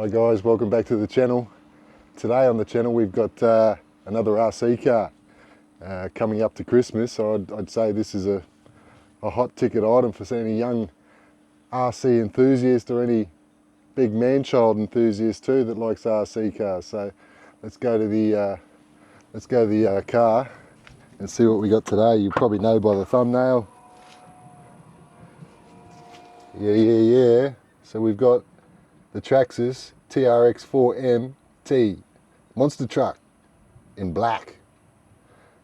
Hi guys, welcome back to the channel. Today on the channel we've got another RC car coming up to Christmas. So I'd say this is a hot ticket item for any young RC enthusiast or any big man-child enthusiast too that likes RC cars. So let's go to the car and see what we got today. You probably know by the thumbnail. Yeah. So we've got the Traxxas TRX4 MT monster truck in black,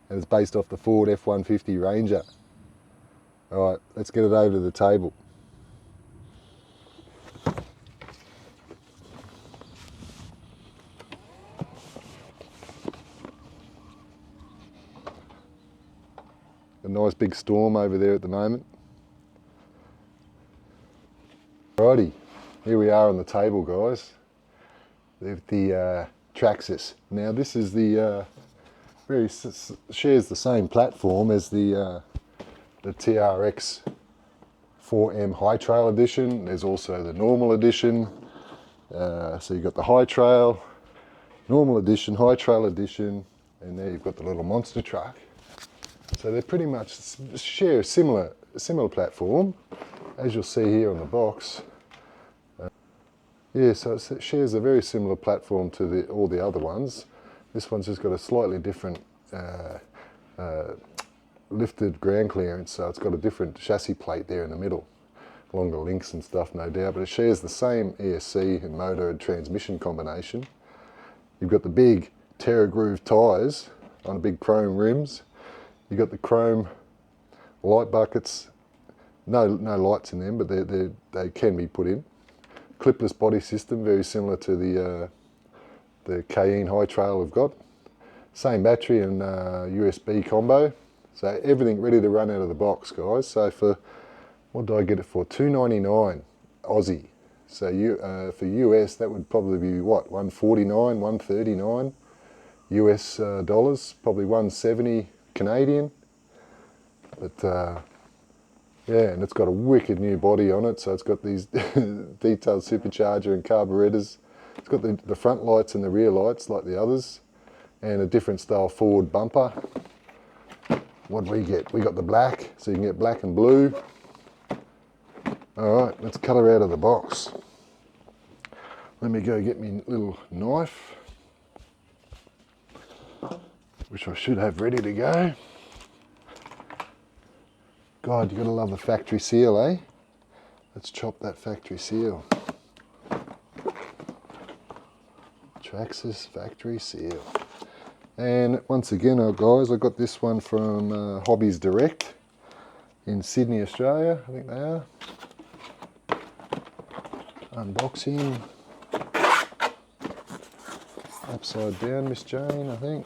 and it's based off the Ford F-150 Ranger. All right, let's get it over to the table. A nice big storm over there at the moment. Alrighty, here we are on the table, guys. The Traxxas. Now this is the shares the same platform as the TRX 4M High Trail Edition. There's also the normal edition. So you've got the High Trail, normal edition, High Trail edition, and there you've got the little monster truck. So they pretty much share a similar platform, as you'll see here on the box. Yeah, so it shares a very similar platform to all the other ones. This one's just got a slightly different lifted ground clearance, so it's got a different chassis plate there in the middle. Longer links and stuff, no doubt, but it shares the same ESC and motor and transmission combination. You've got the big Terra Groove tyres on big chrome rims. You've got the chrome light buckets. No lights in them, but they can be put in. Clipless body system, very similar to the Cayenne High Trail we've got. Same battery and USB combo. So everything ready to run out of the box, guys. So for, what did I get it for? $2.99 Aussie. So for US, that would probably be what, $149, $139 US dollars, probably $170 Canadian. But yeah, and it's got a wicked new body on it. So it's got these detailed supercharger and carburetors. It's got the front lights and the rear lights like the others, and a different style forward bumper. What do we get? We got the black, so you can get black and blue. All right, let's cut her out of the box. Let me go get me little knife, which I should have ready to go. God, you gotta love the factory seal, eh? Let's chop that factory seal. Traxxas factory seal. And once again, guys, I got this one from Hobbies Direct in Sydney, Australia. I think they are. Unboxing. Upside down, Miss Jane, I think.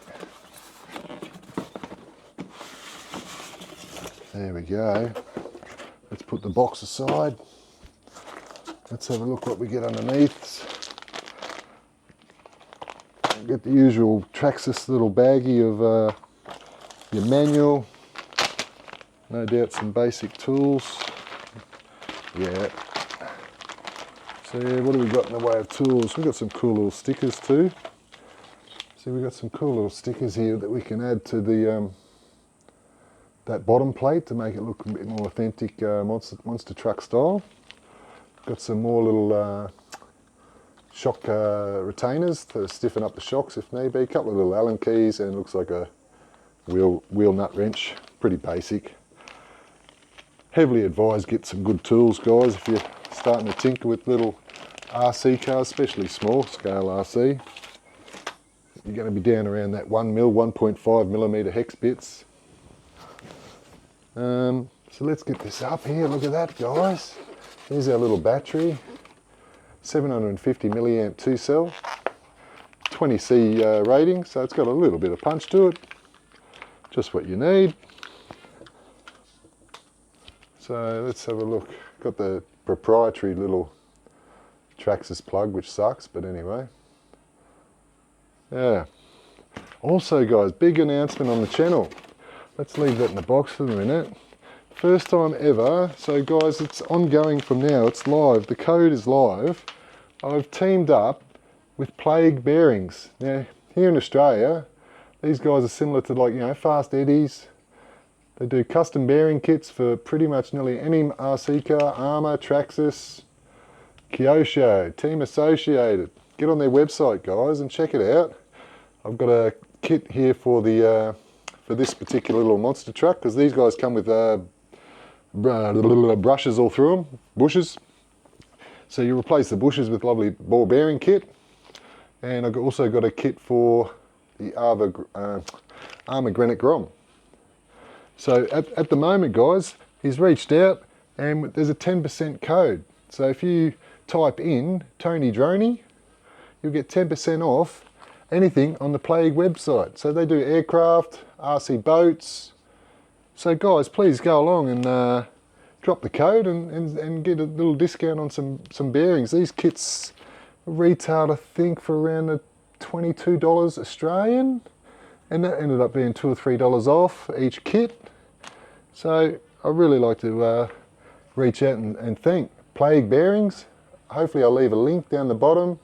There we go. Let's put the box aside. Let's have a look what we get underneath. Get the usual Traxxas little baggie of your manual. No doubt some basic tools. Yeah. So yeah, what do we got in the way of tools? We've got some cool little stickers too. See, we've got some cool little stickers here that we can add to the that bottom plate to make it look a bit more authentic monster truck style. Got some more little shock retainers to stiffen up the shocks if need be. A couple of little Allen keys, and it looks like a wheel nut wrench. Pretty basic. Heavily advised get some good tools, guys, if you're starting to tinker with little RC cars, especially small scale RC. You're going to be down around that 1.5 millimeter hex bits. So let's get this up here. Look at that, guys. Here's our little battery. 750 milliamp 2-cell. 20C rating, so it's got a little bit of punch to it. Just what you need. So let's have a look. Got the proprietary little Traxxas plug, which sucks, but anyway. Yeah. Also, guys, big announcement on the channel. Let's leave that in the box for a minute. First time ever. So guys, it's ongoing from now. It's live. The code is live I've teamed up with Plague Bearings. Now, here in Australia, these guys are similar to, like, you know, Fast Eddies. They do custom bearing kits for pretty much nearly any RC car, Armour, Traxxas, Kyosho, Team Associated. Get on their website, guys, and check it out. I've got a kit here for the for this particular little monster truck, because these guys come with brushes all through them, bushes. So you replace the bushes with lovely ball bearing kit. And I've also got a kit for the Armour Granite Grom. So at the moment, guys, he's reached out and there's a 10% code. So if you type in Tony Droney, you'll get 10% off anything on the Plague website. So they do aircraft, RC boats. So guys, please go along and drop the code and get a little discount on some bearings. These kits retailed, I think, for around $22 Australian, and that ended up being $2 or $3 off each kit. So I really like to reach out and thank Plague Bearings. Hopefully I'll leave a link down the bottom,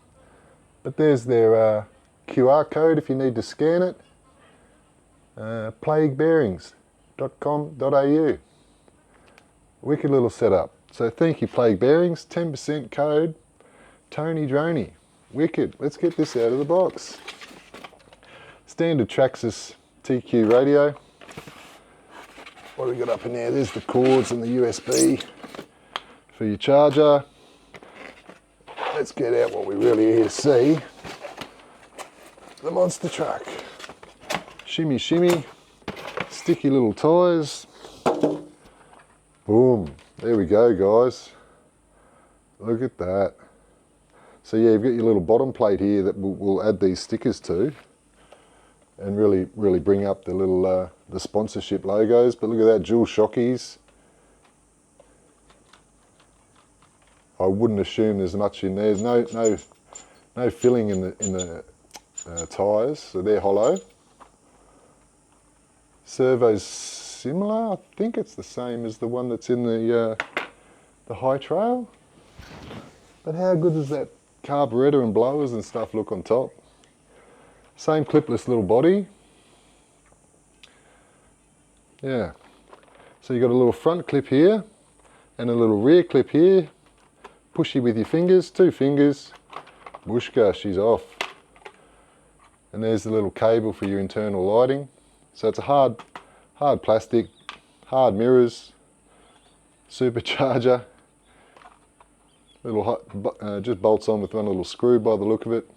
but there's their QR code if you need to scan it. plaguebearings.com.au. Wicked little setup. So thank you, Plague Bearings. 10% code Tony Droney. Wicked. Let's get this out of the box. Standard Traxxas TQ radio. What do we got up in there? There's the cords and the USB for your charger. Let's get out what we really here to see. The monster truck. Shimmy shimmy. Sticky little tyres. Boom. There we go, guys. Look at that. So yeah, you've got your little bottom plate here that we'll add these stickers to, and really bring up the little the sponsorship logos. But look at that, dual shockies. I wouldn't assume there's much in there. There's no filling in the tyres, so they're hollow. Servo's similar. I think it's the same as the one that's in the high trail. But how good does that carburetor and blowers and stuff look on top? Same clipless little body. Yeah. So you've got a little front clip here and a little rear clip here. Pushy with your fingers, 2 fingers. Bushka, she's off. And there's the little cable for your internal lighting. So it's a hard plastic, hard mirrors, supercharger. Little just bolts on with one little screw by the look of it.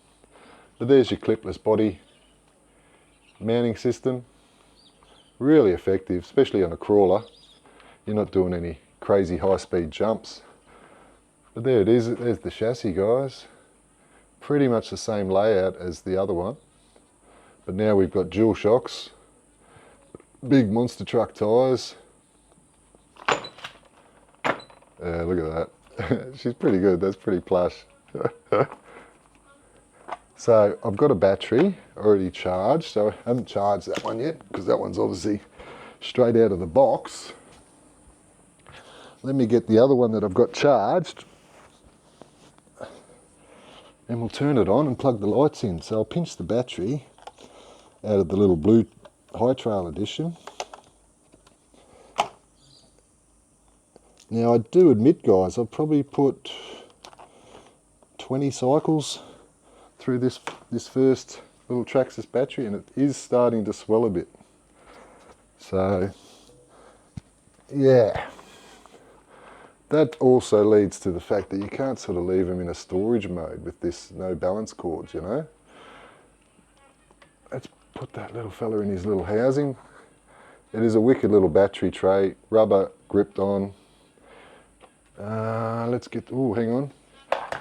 But there's your clipless body mounting system. Really effective, especially on a crawler. You're not doing any crazy high-speed jumps. But there it is, there's the chassis, guys. Pretty much the same layout as the other one. But now we've got dual shocks, big monster truck tyres. Yeah, look at that. She's pretty good, that's pretty plush. So I've got a battery already charged, so I haven't charged that one yet because that one's obviously straight out of the box. Let me get the other one that I've got charged and we'll turn it on and plug the lights in. So I'll pinch the battery out of the little blue High Trail edition. Now I do admit, guys, I've probably put 20 cycles through this first little Traxxas battery, and it is starting to swell a bit. So yeah, that also leads to the fact that you can't sort of leave them in a storage mode with this no balance cords, you know. Let's put that little fella in his little housing. It is a wicked little battery tray, rubber gripped on. Let's get, oh, hang on.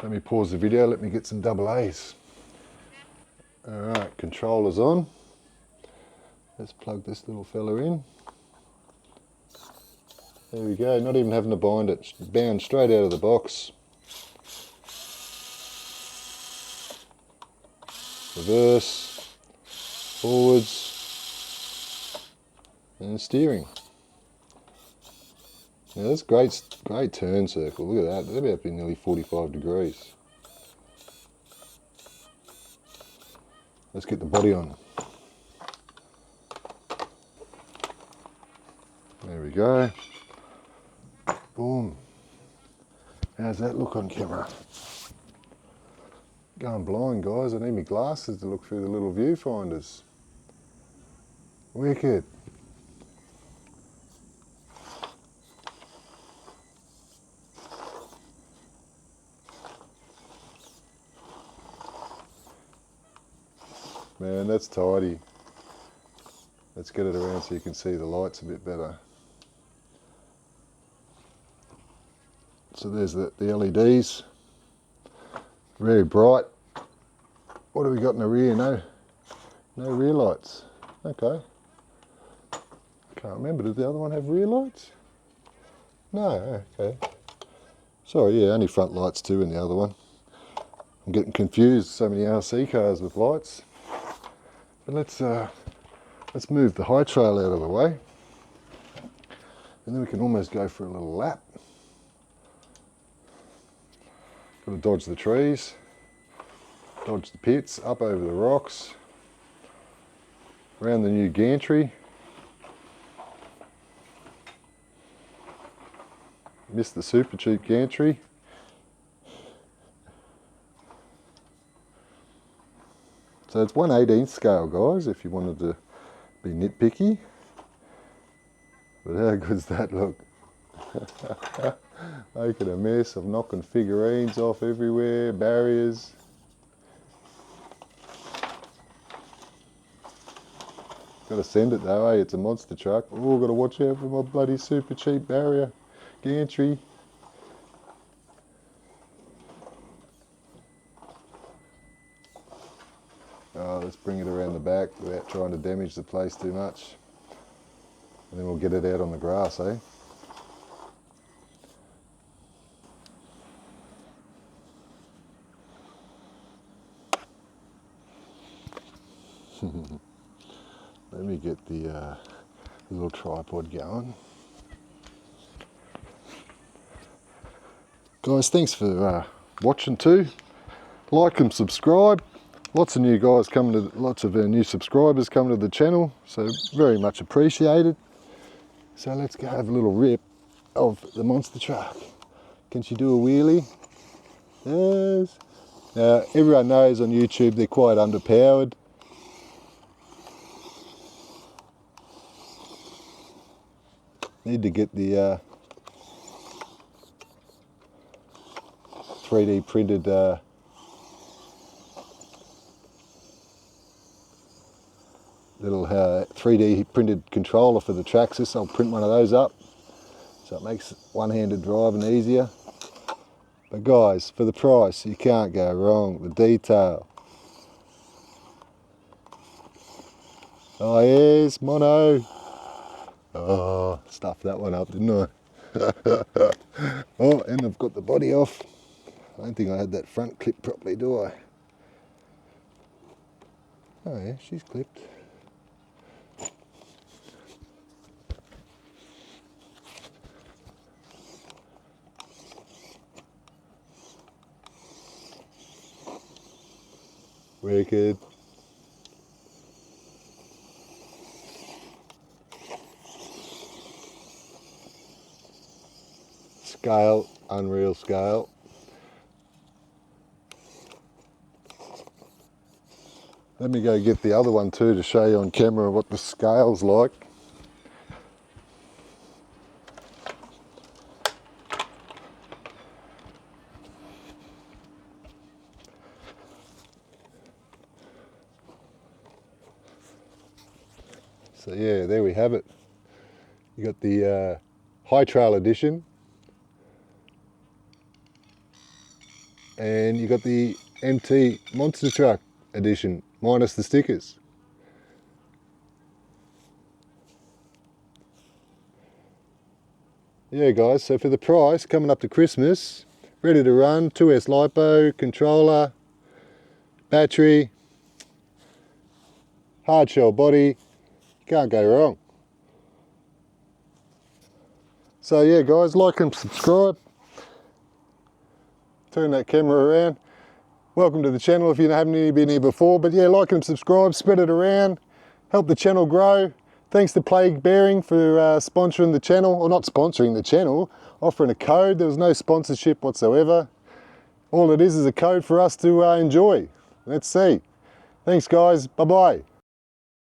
Let me pause the video, let me get some double A's. Alright, controller's on. Let's plug this little fella in. There we go, not even having to bind it. It's bound straight out of the box. Reverse, forwards, and steering. Now that's great turn circle, look at that, that'll be up in nearly 45 degrees. Let's get the body on. There we go. Boom. How's that look on camera? Going blind, guys. I need my glasses to look through the little viewfinders. Wicked. Man, that's tidy. Let's get it around so you can see the lights a bit better. So there's the LEDs. Very bright. What have we got in the rear? No rear lights. Okay. Can't remember, did the other one have rear lights? No, okay. Sorry, yeah, only front lights too in the other one. I'm getting confused, so many RC cars with lights. But let's move the high trail out of the way. And then we can almost go for a little lap. Got to dodge the trees, dodge the pits, up over the rocks, around the new gantry. Missed the super cheap gantry. So it's 1/18 scale, guys, if you wanted to be nitpicky. But how good's that look? Making a mess of knocking figurines off everywhere, barriers. Gotta send it though, eh? It's a monster truck. Oh, gotta watch out for my bloody super cheap barrier gantry. Oh, let's bring it around the back without trying to damage the place too much. And then we'll get it out on the grass, eh? Let me get the little tripod going. Guys, thanks for watching too. Like and subscribe. Lots of new guys coming to, lots of new subscribers coming to the channel, so very much appreciated. So let's go have a little rip of the monster truck. Can she do a wheelie? Yes. Now everyone knows on YouTube they're quite underpowered. Need to get the 3D printed little 3D printed controller for the Traxxas. I'll print one of those up so it makes one-handed driving easier. But guys, for the price, you can't go wrong. The detail. Oh yes, mono. Oh, stuffed that one up, didn't I? Oh, and I've got the body off. I don't think I had that front clip properly, do I? Oh yeah, she's clipped. Wicked. Scale, unreal scale. Let me go get the other one too to show you on camera what the scale's like. So yeah, there we have it. You got the High Trail edition, and you got the MT Monster Truck edition, minus the stickers. Yeah guys, so for the price, coming up to Christmas, ready to run, 2S LiPo, controller, battery, hard shell body, can't go wrong. So yeah guys, like and subscribe. Turn that camera around. welcome to the channel if you haven't been here before. But yeah, like and subscribe, spread it around, help the channel grow. Thanks to Plague Bearing for sponsoring the channel, or not sponsoring the channel, offering a code. There was no sponsorship whatsoever. All it is a code for us to enjoy. Let's see. Thanks guys, bye-bye.